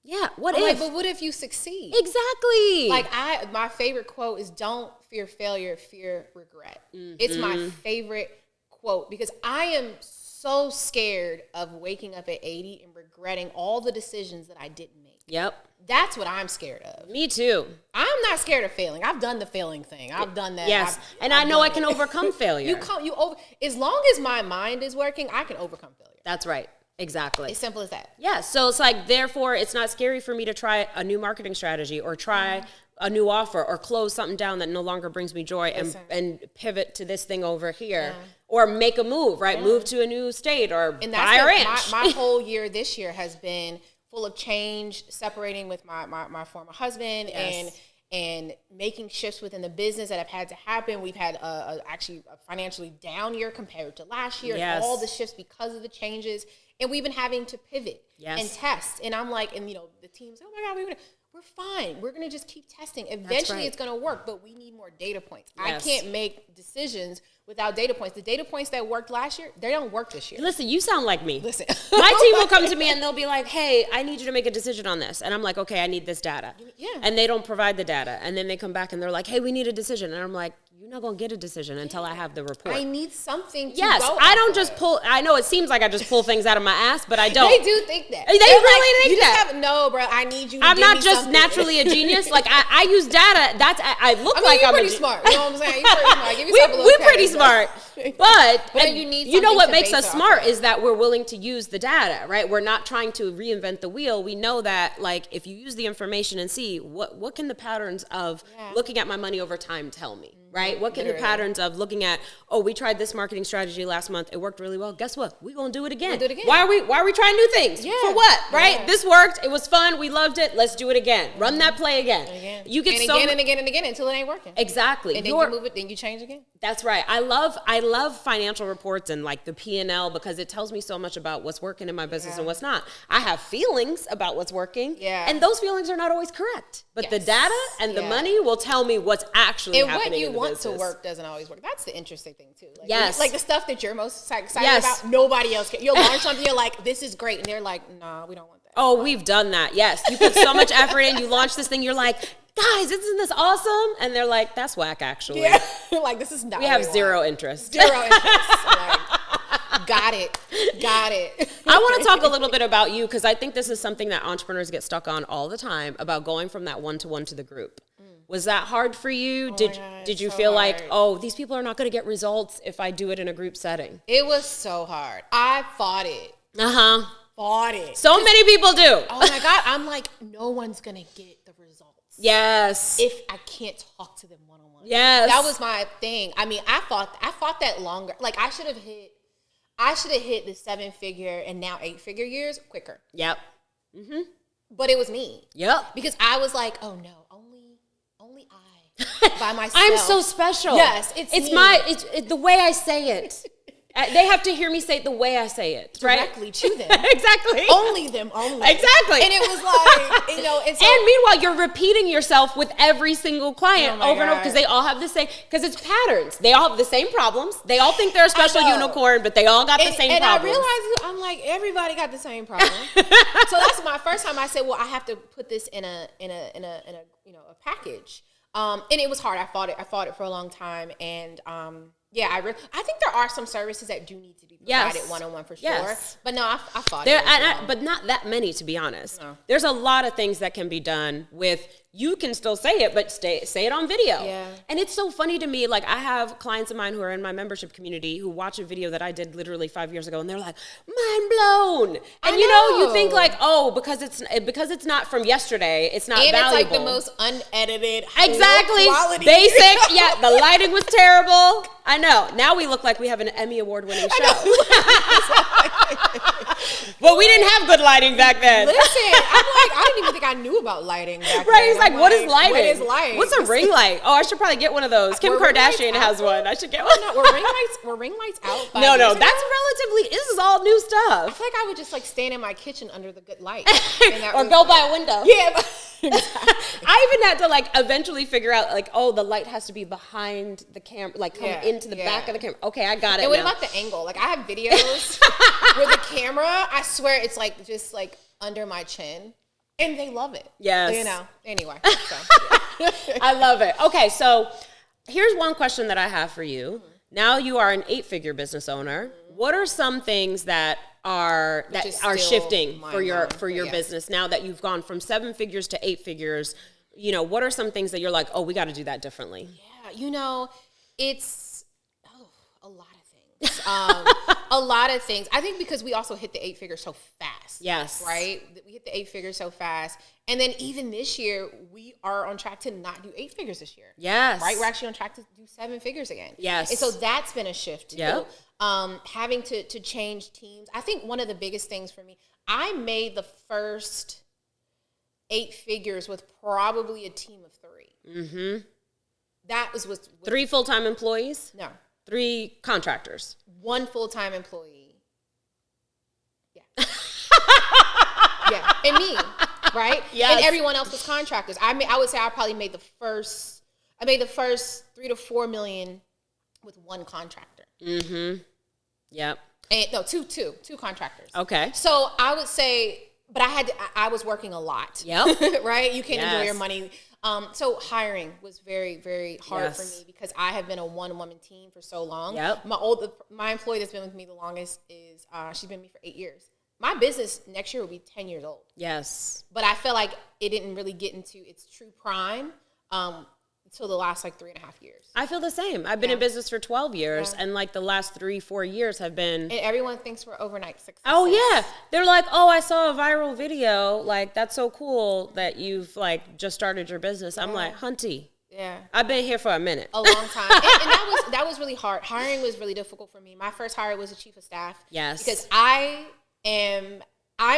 Yeah, what I'm if? Like, but what if you succeed? Exactly. Like my favorite quote is, don't fear failure, fear regret. It's my favorite quote because I am so scared of waking up at 80 and regretting all the decisions that I didn't make. Yep. That's what I'm scared of. Me too. I'm not scared of failing. I've done the failing thing. I've done that. Yes. And I know I can overcome failure. As long as my mind is working, I can overcome failure. That's right. Exactly. As simple as that. Yeah. So it's like, therefore, it's not scary for me to try a new marketing strategy or try a new offer or close something down that no longer brings me joy and pivot to this thing over here or make a move, right? Move to a new state or buy a ranch. My whole year this year has been full of change, separating with my former husband and making shifts within the business that have had to happen. We've had actually a financially down year compared to last year. And all the shifts because of the changes. And we've been having to pivot and test. And I'm like, and the team's, oh my God, we're fine. We're going to just keep testing. Eventually it's going to work, but we need more data points. Yes. I can't make decisions without data points. The data points that worked last year, they don't work this year. Listen, you sound like me. Listen. My team will come to me and they'll be like, hey, I need you to make a decision on this. And I'm like, okay, I need this data. Yeah. And they don't provide the data. And then they come back and they're like, hey, we need a decision. And I'm like, you're not going to get a decision until I have the report. I need something to go I don't just pull. I know it seems like I just pull things out of my ass, but I don't. They do think that. They really think that. No, bro, I need you to I'm give not me just something. Naturally a genius. Like, I use data. I look like you're I'm pretty smart. You know what I'm saying? You're pretty smart. Give yourself a little we're credit, pretty smart. But you need you know what to makes base us it smart off is that we're willing to use the data, right? We're not trying to reinvent the wheel. We know that, like, if you use the information and see what can the patterns of looking at my money over time tell me, right? What can the patterns of looking at, oh, we tried this marketing strategy last month. It worked really well. Guess what? We're going to do it again. Why are we trying new things? For what, right? Yeah. This worked. It was fun. We loved it. Let's do it again. Run that play again. You get and again until it ain't working. Exactly. And then you move it, then you change again. That's right. I love financial reports and like the P&L because it tells me so much about what's working in my business and what's not. I have feelings about what's working. Yeah. And those feelings are not always correct. But the data and the money will tell me what's actually happening in the business. And what you want to work doesn't always work. That's the interesting thing too. Like, yes. Like the stuff that you're most excited about, nobody else can. You'll launch something, you're like, this is great. And they're like, nah, we don't want that. Oh, we've done that. Yes. You put so much effort in, you launch this thing, you're like, guys, isn't this awesome? And they're like, that's whack, actually. Yeah. Like, this is not. We have zero interest. Zero interest. Like, got it. I want to talk a little bit about you because I think this is something that entrepreneurs get stuck on all the time about going from that one-to-one to the group. Was that hard for you? Did you feel like, oh, these people are not going to get results if I do it in a group setting? It was so hard. I fought it. Fought it. So many people do. Oh my God. I'm like, no one's going to get the results. Yes. If I can't talk to them one-on-one. Yes. That was my thing. I mean, I fought that longer. Like I should have hit the 7-figure and now 8-figure years quicker. Yep. But it was me. Yep. Because I was like, oh no, only I by myself. I'm so special. Yes, it's the way I say it. They have to hear me say it the way I say it, right? Directly to them. Exactly. Only them, only. Exactly. And it was like, and meanwhile, you're repeating yourself with every single client over and over because they all have the same, because it's patterns. They all have the same problems. They all think they're a special unicorn, but they all got the same problems. And I realized, I'm like, everybody got the same problem. So that's my first time I said, well, I have to put this in a package. And it was hard. I fought it for a long time. And, I think there are some services that do need to be provided one-on-one for sure. Yes. But no, I fought it. But not that many, to be honest. No. There's a lot of things that can be done with, you can still say it, but say it on video. Yeah. And it's so funny to me, like I have clients of mine who are in my membership community who watch a video that I did literally 5 years ago and they're like, mind blown. And you think like, oh, because it's not from yesterday, it's not valuable. And it's like the most unedited, exactly, quality. Basic. Yeah, the lighting was terrible. I know. Now we look like we have an Emmy Award-winning show. But we didn't have good lighting back then. Listen, I'm like, I didn't even think I knew about lighting back then. Right, he's like, what is lighting? What is light? What's a ring light? Oh, I should probably get one of those. Kim Kardashian has one. I should get one. No, were ring lights out? No, that's relatively, this is all new stuff. I feel like I would just like stand in my kitchen under the good light. Or go by a window. Yeah. I even had to like eventually figure out like, oh, the light has to be behind the camera, like come into the back of the camera. Okay, I got it. And what about the angle? Like I have videos where the camera, I swear it's like just like under my chin. And they love it. Yes. You know, anyway. So, yeah. I love it. Okay, so here's one question that I have for you. Now you are an 8-figure business owner. What are some things that are shifting for your business now that you've gone from 7 figures to 8 figures? You know, what are some things that you're like, oh, we got to do that differently? Yeah, you know, it's a lot of things. A lot of things. I think because we also hit the 8 figures so fast. Yes. Right? We hit the 8 figures so fast. And then even this year, we are on track to not do 8 figures this year. Yes. Right? We're actually on track to do 7 figures again. Yes. And so that's been a shift too. Yep. Having to change teams. I think one of the biggest things for me, I made the first 8 figures with probably a team of 3. Mm-hmm. That was with 3 full-time employees? No. 3 contractors? 1 full-time employee. Yeah. Yeah. And me, right? Yes. And everyone else was contractors. I would say I probably made the first 3 to 4 million with 1 contractor. Mm-hmm. Yep. And no, two contractors. Okay. So I would say, but I was working a lot. Yep. Right? You can't enjoy Yes. your money. So hiring was very, very hard Yes. for me because I have been a 1-woman team for so long. Yep. My employee that's been with me the longest is, she's been with me for 8 years. My business next year will be 10 years old. Yes. But I feel like it didn't really get into its true prime until the last 3.5 years. I feel the same. I've been in business for 12 years, and the last 3-4 years have been. And everyone thinks we're overnight successes. Oh yeah, they're like, oh, I saw a viral video. Like, that's so cool that you've just started your business. I'm like, Hunty. Yeah. I've been here for a minute. A long time. and that was really hard. Hiring was really difficult for me. My first hire was a chief of staff. Yes. Because I'm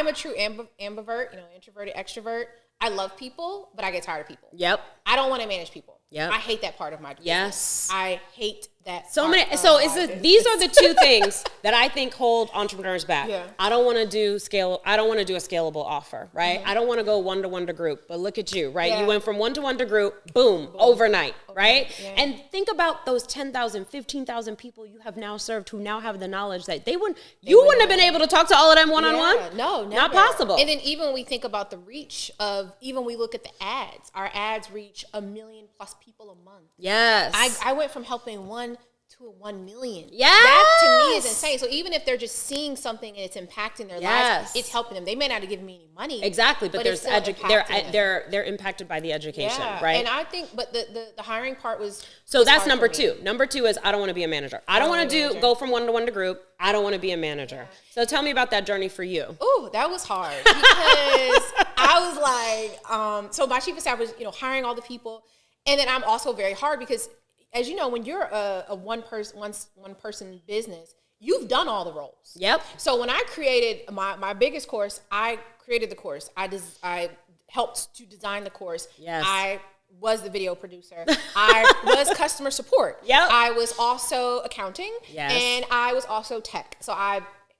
a true ambivert, introverted, extrovert. I love people, but I get tired of people. Yep. I don't want to manage people. Yep. I hate that part of my business. Yes. I hate that These are the 2 things that I think hold entrepreneurs back. Yeah. I don't want to do a scalable offer, right? Mm-hmm. I don't want to go 1-to-1 to group, but look at you, right? Yeah. You went from 1-to-1 to group, boom. Overnight, right? Yeah. And think about those 10,000, 15,000 people you have now served who now have the knowledge that you wouldn't have been able to talk to all of them one-on-one. Yeah. No, never. Not possible. And then even when we think about the reach of, even we look at the ads, our ads reach 1 million plus people a month. Yes. I went from helping 1 to 1 million. Yes. That to me is insane. So even if they're just seeing something and it's impacting their lives, it's helping them. They may not have given me any money. Exactly, but there's they're impacted by the education, right? And I think, but the hiring part was that's number 2. Number 2 is I don't want to be a manager. I don't want to go from 1-to-1 to group. I don't want to be a manager. Yeah. So tell me about that journey for you. Oh, that was hard because I was like, so my chief of staff was, hiring all the people. And then I'm also very hard because, as you know, when you're a one person business, you've done all the roles. Yep. So when I created my biggest course, I created the course. I helped to design the course. Yes. I was the video producer. I was customer support. Yep. I was also accounting. Yes. And I was also tech. So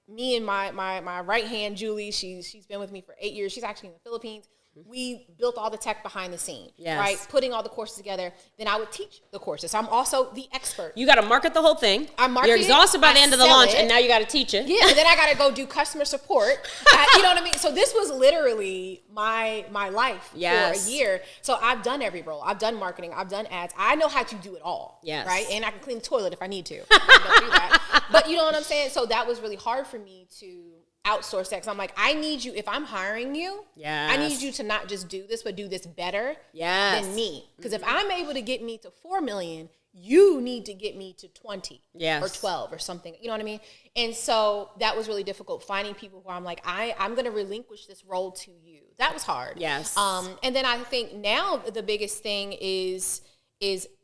me and my right hand, Julie, she's been with me for 8 years. She's actually in the Philippines. We built all the tech behind the scene, right? Putting all the courses together. Then I would teach the courses. So I'm also the expert. You got to market the whole thing. I market You're exhausted by the end of the launch, and now you got to teach it. Yeah, and then I got to go do customer support. You know what I mean? So this was literally my life for a year. So I've done every role. I've done marketing. I've done ads. I know how to do it all. Yes. Right? And I can clean the toilet if I need to. I don't do that. But you know what I'm saying? So that was really hard for me to outsource that, because I'm like, I need you, if I'm hiring you, I need you to not just do this, but do this better than me. Because if I'm able to get me to 4 million, you need to get me to 20 or 12 or something. You know what I mean? And so that was really difficult, finding people who I'm like, I'm going to relinquish this role to you. That was hard. Yes. And then I think now the biggest thing is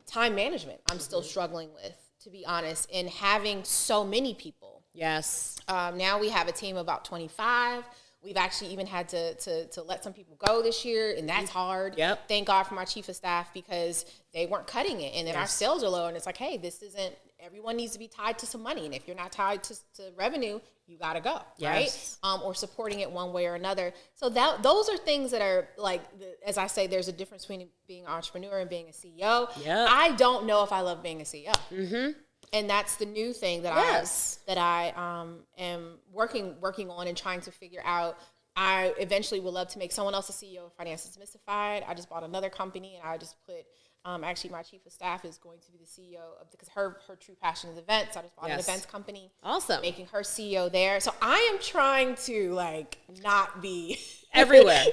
time management. I'm still struggling with, to be honest, and having so many people. Yes. Now we have a team of about 25. We've actually even had to let some people go this year, and that's hard. Yep. Thank God for my chief of staff, because they weren't cutting it. And then our sales are low, and it's like, hey, everyone needs to be tied to some money. And if you're not tied to revenue, you got to go, right? Or supporting it one way or another. So those are things that are like, as I say, there's a difference between being an entrepreneur and being a CEO. Yep. I don't know if I love being a CEO. Mm-hmm. And that's the new thing that I am working on and trying to figure out. I eventually would love to make someone else a CEO of Finances Mystified. I just bought another company, and I just put, actually my chief of staff is going to be the CEO of, because her true passion is events. I just bought an events company. Awesome. Making her CEO there. So I am trying to like not be everywhere.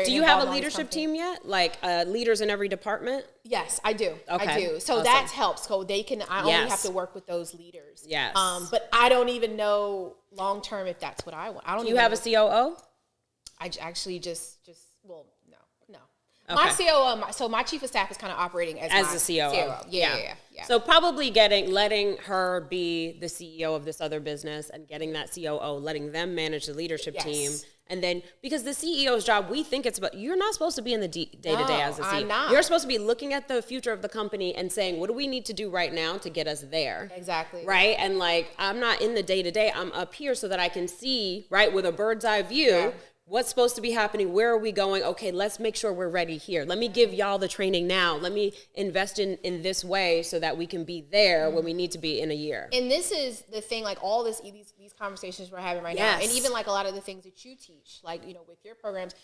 Do you have a leadership team yet? Like leaders in every department? Yes, I do. Okay. I do. So that helps. So they can, I only have to work with those leaders. Yes. But I don't even know long term if that's what I want. I don't. Do you have a COO? I actually just well, no. Okay. My COO, so my chief of staff is kind of operating as the COO. Yeah. So probably letting her be the CEO of this other business and getting that COO, letting them manage the leadership team. And then, because the CEO's job, we think it's about, you're not supposed to be in the day-to-day as a CEO. I'm not. You're supposed to be looking at the future of the company and saying, what do we need to do right now to get us there? Exactly. Right? And like, I'm not in the day-to-day. I'm up here so that I can see, right, with a bird's eye view, what's supposed to be happening? Where are we going? Okay, let's make sure we're ready here. Let me give y'all the training now. Let me invest in this way so that we can be there when we need to be in a year. And this is the thing, like all these conversations we're having right now, and even like a lot of the things that you teach, like, you know, with your programs,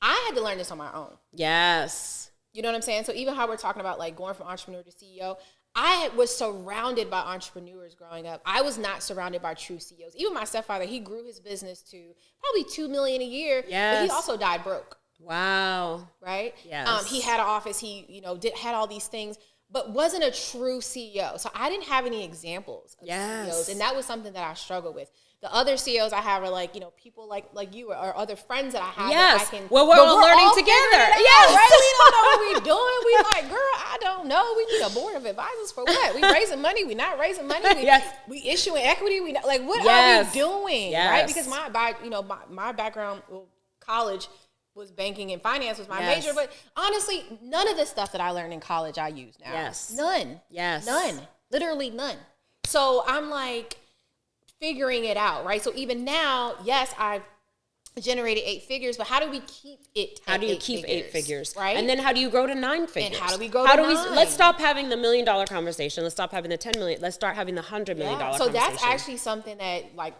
I had to learn this on my own. Yes. You know what I'm saying? So even how we're talking about like going from entrepreneur to CEO, I was surrounded by entrepreneurs growing up. I was not surrounded by true CEOs. Even my stepfather, he grew his business to probably $2 million a year, but he also died broke. Wow. Right? Yes. He had an office. He, you know, had all these things, but wasn't a true CEO. So I didn't have any examples of CEOs, and that was something that I struggled with. The other CEOs I have are like, you know, people like you or other friends that I have. Yes. That I can, well, we're all learning together. Yes. Right? We don't know what we're doing. We like, girl, I don't know. We need a board of advisors for what? We raising money. We not raising money. We issuing equity. We not, like, what are we doing? Right? Because my background, college was banking and finance was my major. But honestly, none of the stuff that I learned in college I use now. Yes. None. Yes. None. Literally none. So I'm like, figuring it out, right? So even now, yes, I've generated 8 figures, but how do we keep it? How do you keep 8 figures? Right? And then how do you grow to 9 figures? And how do we grow to 9? Let's stop having the $1 million conversation. Let's stop having the 10 million. Let's start having the $100 million conversation. So that's actually something that, like,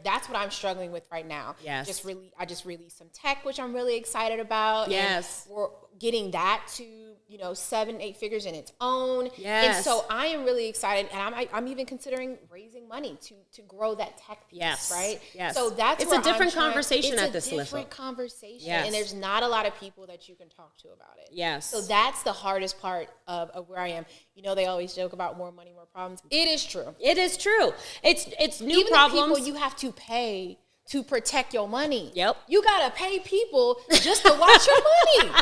that's what I'm struggling with right now. Yes. I just released some tech, which I'm really excited about. Yes. And we're getting that to, you know, 7-8 figures in its own. Yes. And so I am really excited, and I'm even considering raising money to grow that tech piece. Yes. Right. Yes. So that's it's a different conversation at this level. It's a different conversation, yes. and there's not a lot of people that you can talk to about it. Yes. So that's the hardest part of where I am. You know, they always joke about more money, more problems. It is true. It is true. It's new even problems. Even the people you have to pay to protect your money. Yep. You gotta pay people just to watch your money.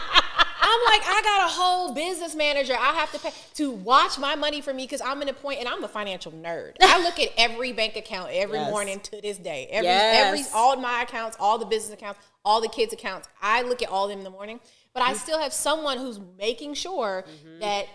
I'm like, I got a whole business manager I have to pay to watch my money for me because I'm in a point, and I'm a financial nerd. I look at every bank account every morning to this day. All my accounts, all the business accounts, all the kids' accounts. I look at all of them in the morning, but I still have someone who's making sure that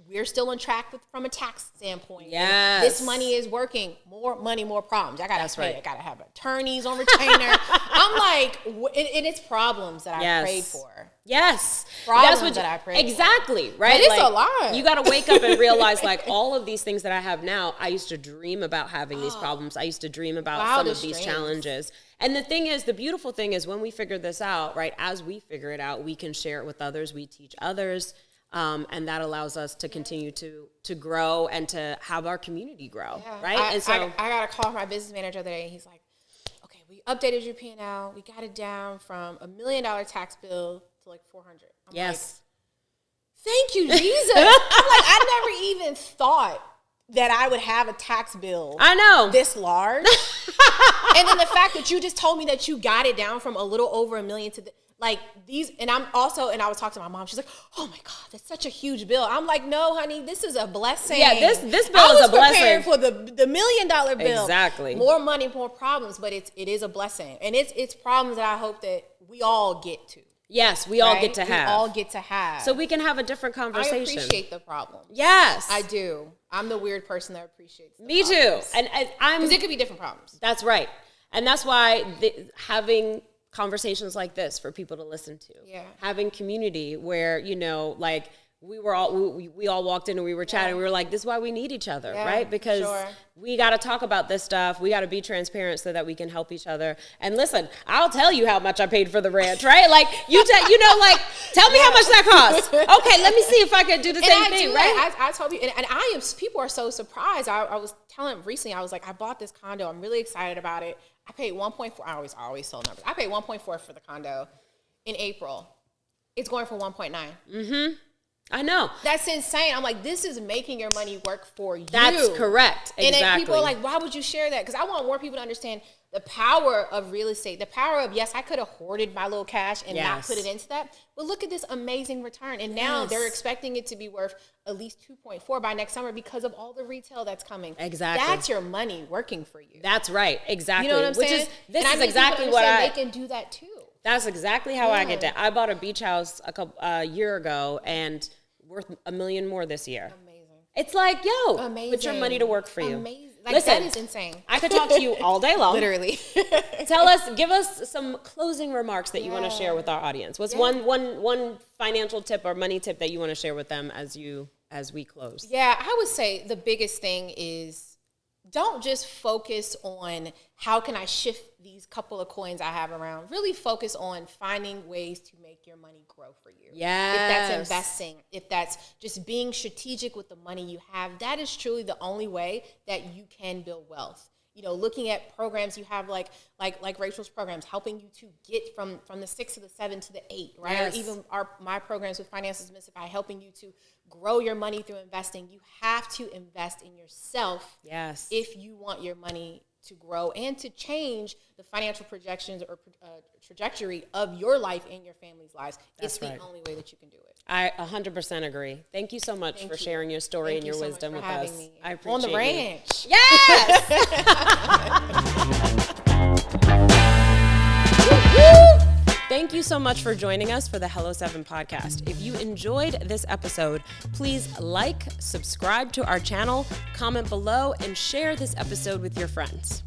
we're still on track from a tax standpoint. Yes. This money is working. More money, more problems. I got to pay. Right. I got to have attorneys on retainer. I'm like, and it's problems that I prayed for. Yes. Problems that I prayed for. Exactly. Right. But it's a lot. You got to wake up and realize, like, all of these things that I have now, I used to dream about having these problems. I used to dream about some of these challenges. And the thing is, the beautiful thing is when we figure this out, right, as we figure it out, we can share it with others. We teach others. And that allows us to continue to grow and to have our community grow, right? And so I got a call from my business manager today, and he's like, "Okay, we updated your P&L. We got it down from $1 million tax bill to like 400." Yes. Like, thank you, Jesus. I'm like, I never even thought that I would have a tax bill. I know. This large. And then the fact that you just told me that you got it down from a little over $1 million to like these, and I was talking to my mom. She's like, "Oh my God, that's such a huge bill." I'm like, "No, honey, this is a blessing." Yeah, this bill is a blessing. I was preparing for the $1 million bill. Exactly. More money, more problems, but it is a blessing, and it's problems that I hope that we all get to. Yes, we all get to have. We all get to have. So we can have a different conversation. I appreciate the problems. Yes, I do. I'm the weird person that appreciates. Me problems. too, and I'm because it could be different problems. That's right, and that's why having conversations like this for people to listen to. Yeah. Having community where, you know, like we all walked in and we were chatting. We were like, this is why we need each other, right? Because we got to talk about this stuff. We got to be transparent so that we can help each other. And listen, I'll tell you how much I paid for the ranch, right? Like tell me how much that costs. Okay, let me see if I could do the same thing, right? I told you, and people are so surprised. I was telling them recently, I was like, I bought this condo. I'm really excited about it. I paid 1.4. I always tell numbers. I paid 1.4 for the condo in April. It's going for 1.9. Mm-hmm. I know. That's insane. I'm like, this is making your money work for you. That's correct. Exactly. And then people are like, why would you share that? Because I want more people to understand the power of real estate, the power of, yes, I could have hoarded my little cash and not put it into that. But look at this amazing return. And now they're expecting it to be worth at least 2.4 by next summer because of all the retail that's coming. Exactly. That's your money working for you. That's right. Exactly. You know what I'm saying? This is exactly what they can do that too. That's exactly how I get that. I bought a beach house a year ago and worth $1 million more this year. Amazing. It's like, put your money to work for you. Amazing. Like, listen, that is insane. I could talk to you all day long. Literally. Give us some closing remarks that you want to share with our audience. What's one financial tip or money tip that you want to share with them as we close? Yeah, I would say the biggest thing is don't just focus on how can I shift these couple of coins I have around. Really focus on finding ways to make your money grow for you. Yes. If that's investing, if that's just being strategic with the money you have, that is truly the only way that you can build wealth. You know, looking at programs you have like Rachel's programs, helping you to get from the 6 to the 7 to the 8, right? Yes. Or even my programs with Finances Mystify, helping you to grow your money through investing. You have to invest in yourself. Yes. If you want your money to grow and to change the financial projections or trajectory of your life and your family's lives. It's the only way that you can do it. I 100% agree. Thank you so much for sharing your story and your wisdom with us. Me. I appreciate on the ranch. Yes. Thank you so much for joining us for the Hello 7 podcast. If you enjoyed this episode, please subscribe to our channel, comment below, and share this episode with your friends.